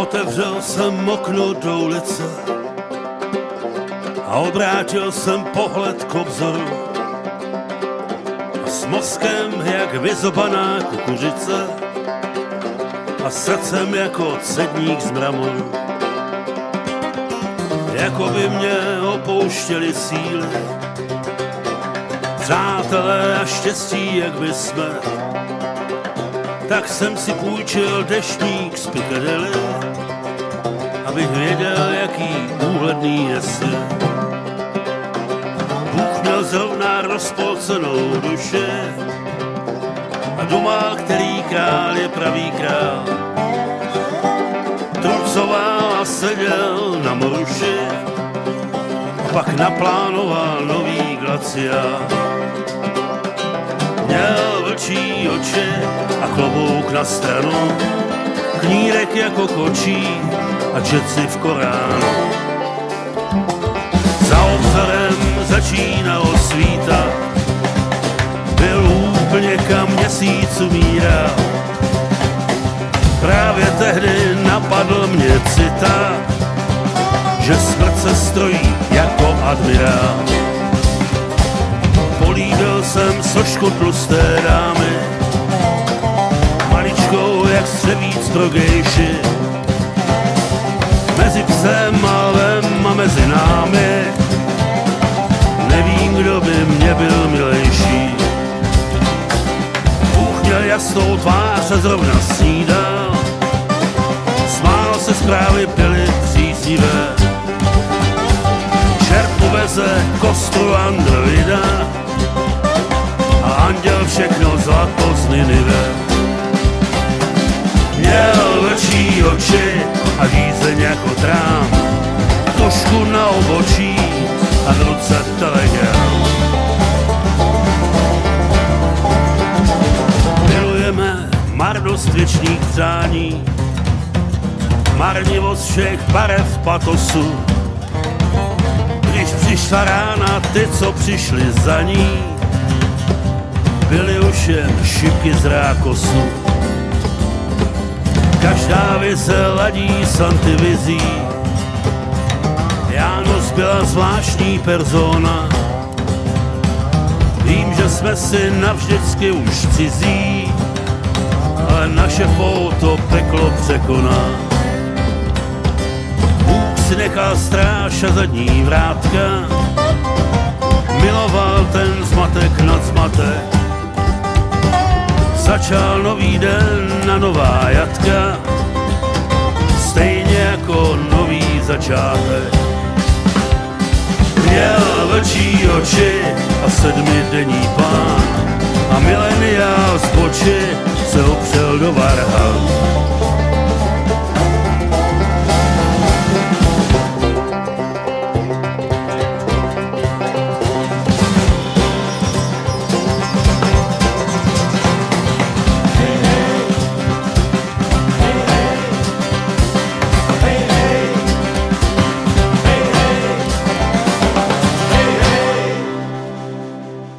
Otevřel jsem okno do ulice a obrátil jsem pohled k obzoru. A s mozkem jak vyzobaná kukuřice a srdcem jako cedník z mramoru. Jako by mě opouštěly síly, přátelé a štěstí, jak by jsme. Tak jsem si půjčil deštník z Piccadilly, abych věděl, jaký úhledný je svět. Bůh měl zrovna rozpolcenou duši a doma, který král je pravý král. Trucoval a seděl na moruši, pak naplánoval nový glaciál. Měl vlčí oči a klobouk na stranu, knírek jako kočí a čet si v Koránu. Za obzorem začínalo svítat, byl úplně kam měsíc umírá. Právě tehdy napadl mě citát, že smrt se strojí jako admirál. Políbil jsem sošku tlusté dámy, maličkou jak střevíc pro gejši. Mezi psem a lvem a mezi námi nevím, kdo by mě byl milejší. Bůh měl jasnou tvář a zrovna snídal, smál se, zprávy byly příznivé. Čert mu veze kostru androida a anděl všechno zlato z Ninive. Měl vlčí oči a žízeň jako trám, tušku na obočí a v ruce telegram. Milujeme marnost věčných přání, marnivost všech barev patosu. Když přišla rána, ty, co přišli za ní, byly už jen šipky z rákosu. Každá vize ladí s antivizí, János byla zvláštní persona. Vím, že jsme si navždycky už cizí, ale naše pouto peklo překoná. Bůh si nechal stráž a zadní vrátka, miloval ten zmatek nad zmatek. Začal nový den a nová jatka, stejně jako nový začátek. Měl vlčí oči a 7denní plán a mileniál z boči se opřel do varhan.